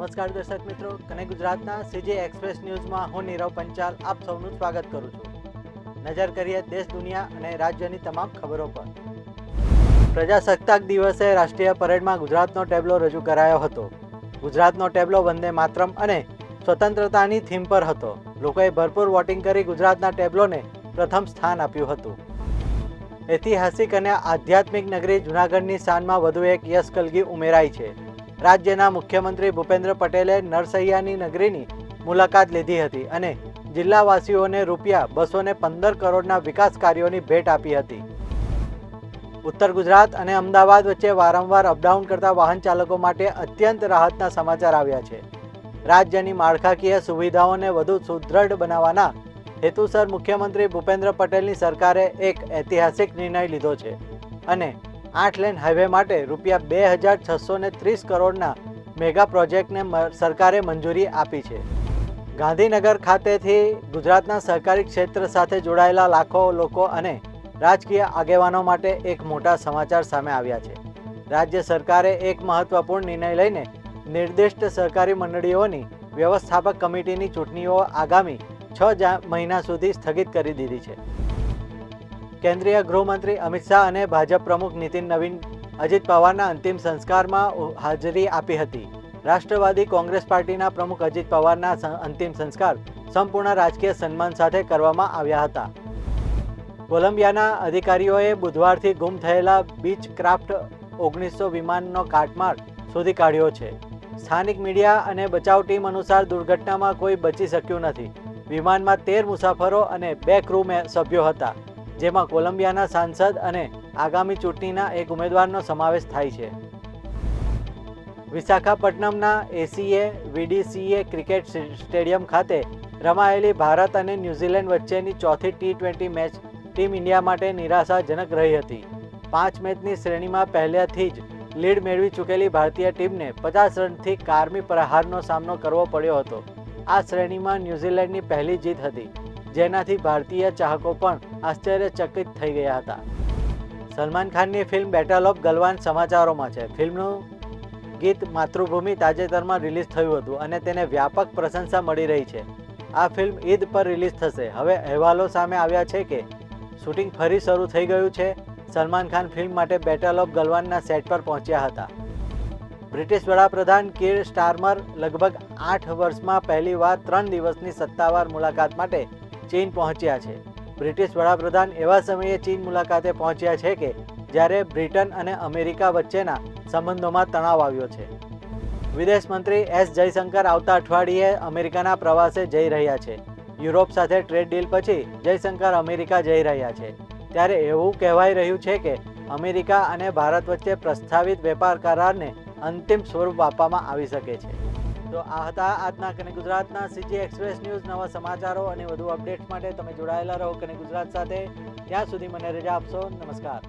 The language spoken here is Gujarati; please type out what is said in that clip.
નમસ્કાર દર્શક મિત્રો, કને ગુજરાતના સીજી એક્સપ્રેસ ન્યૂઝમાં હું નીરવ પંચાલ આપ સૌનું સ્વાગત કરું છું। નજર કરીએ દેશ દુનિયા અને રાજ્યની તમામ ખબરો પર। પ્રજાસત્તાક દિવસે રાષ્ટ્રીય પરેડમાં ગુજરાતનો ટેબ્લો રજૂ કરાયો હતો। ગુજરાતનો ટેબ્લો વંદે માતરમ અને સ્વતંત્રતાની થીમ પર હતો। લોકોએ ભરપૂર વોટિંગ કરી ગુજરાતના ટેબ્લોને પ્રથમ સ્થાન આપ્યું હતું। ઐતિહાસિક અને આધ્યાત્મિક નગરી જૂનાગઢની શાનમાં વધુ એક યશ કલગી ઉમેરાઈ છે। રાજ્યના મુખ્યમંત્રી ભૂપેન્દ્ર પટેલે નરસૈયાની નગરીની મુલાકાત લીધી હતી અને જિલ્લાવાસીઓને ₹215 કરોડના વિકાસ કાર્યોની ભેટ આપી હતી। ઉત્તર ગુજરાત અને અમદાવાદ વચ્ચે વારંવાર અપડાઉન કરતા વાહન ચાલકો માટે અત્યંત રાહતના સમાચાર આવ્યા છે। રાજ્યની માળખાકીય સુવિધાઓને વધુ સુદૃઢ બનાવવાના હેતુસર મુખ્યમંત્રી ભૂપેન્દ્ર પટેલની સરકારે એક ઐતિહાસિક નિર્ણય લીધો છે અને 8 લેન હાઈવે માટે ₹2630 કરોડના મેગા પ્રોજેક્ટને સરકારે મંજૂરી આપી છે। ગાંધીનગર ખાતેથી ગુજરાતના સહકારી ક્ષેત્ર સાથે જોડાયેલા લાખો લોકો અને રાજકીય આગેવાનો માટે એક મોટા સમાચાર સામે આવ્યા છે। રાજ્ય સરકારે એક મહત્વપૂર્ણ નિર્ણય લઈને નિર્દિષ્ટ સહકારી મંડળીઓની વ્યવસ્થાપક કમિટીની ચૂંટણીઓ આગામી 6 મહિના સુધી સ્થગિત કરી દીધી છે। કેન્દ્રીય ગૃહમંત્રી અમિત શાહ અને ભાજપ પ્રમુખ નીતિન નવીન અજીત પવારના અંતિમ સંસ્કારમાં હાજરી આપી હતી। રાષ્ટ્રવાદી કોંગ્રેસ પાર્ટીના પ્રમુખ અજીત પવારના અંતિમ સંસ્કાર સંપૂર્ણ રાજકીય સન્માન સાથે કરવામાં આવ્યા હતા। કોલંબિયાના અધિકારીઓએ બુધવારથી ગુમ થયેલા બીચ ક્રાફ્ટ 1900 વિમાનનો કાટમાળ શોધી કાઢ્યો છે। સ્થાનિક મીડિયા અને બચાવ ટીમ અનુસાર દુર્ઘટનામાં કોઈ બચી શક્યું નથી। વિમાનમાં 13 મુસાફરો અને 2 ક્રૂ સભ્યો હતા, જેમાં કોલંબિયાના સાંસદ અને આગામી ચૂંટણીના એક ઉમેદવારનો સમાવેશ થાય છે। વિશાખાપટ્ટનમના એસીએ વીડીસીએ ક્રિકેટ સ્ટેડિયમ ખાતે રમાયેલી ભારત અને ન્યૂઝીલેન્ડ વચ્ચેની ચોથી T20 મેચ ટીમ ઇન્ડિયા માટે નિરાશાજનક રહી હતી। 5 મેચની શ્રેણીમાં પહેલેથી જ લીડ મેળવી ચૂકેલી ભારતીય ટીમને 50 રનથી કારમી પ્રહારનો સામનો કરવો પડ્યો હતો। આ શ્રેણીમાં ન્યૂઝીલેન્ડની પહેલી જીત હતી, જેનાથી ભારતીય ચાહકો પણ આશ્ચર્યચકિત થઈ ગયા હતા। સલમાન ખાનની ફિલ્મ બેટલ ઓફ ગલવાન સમાચારોમાં છે। ફિલ્મનું ગીત માતૃભૂમિ તાજેતરમાં રિલીઝ થયું હતું અને તેને વ્યાપક પ્રશંસા મળી રહી છે। આ ફિલ્મ ઈદ પર રિલીઝ થશે। હવે અહેવાલો સામે આવ્યા છે કે શૂટિંગ ફરી શરૂ થઈ ગયું છે। સલમાન ખાન ફિલ્મ માટે બેટલ ઓફ ગલવાનના સેટ પર પહોંચ્યા હતા। બ્રિટિશ વડાપ્રધાન કીર સ્ટારમર લગભગ 8 વર્ષમાં પહેલીવાર 3 દિવસની સત્તાવાર મુલાકાત માટે ચીન પહોંચ્યા છે। બ્રિટિશ વડાપ્રધાન એવા સમયે ચીન મુલાકાતે પહોંચ્યા છે કે જ્યારે બ્રિટન અને અમેરિકા વચ્ચેના સંબંધોમાં તણાવ આવ્યો છે। વિદેશ મંત્રી એસ જયશંકર આવતા અઠવાડિયે અમેરિકાના પ્રવાસે જઈ રહ્યા છે। યુરોપ સાથે ટ્રેડ ડીલ પછી જયશંકર અમેરિકા જઈ રહ્યા છે, ત્યારે એવું કહેવાઈ રહ્યું છે કે અમેરિકા અને ભારત વચ્ચે પ્રસ્તાવિત વેપાર કરારને અંતિમ સ્વરૂપ આપવામાં આવી શકે છે। તો આ હતા આજના કને ગુજરાતના સીજી એક્સપ્રેસ ન્યૂઝ। નવા સમાચારો અને વધુ અપડેટ્સ માટે તમે જોડાયેલા રહો કને ગુજરાત સાથે। ત્યાં સુધી મને રજા આપશો। નમસ્કાર।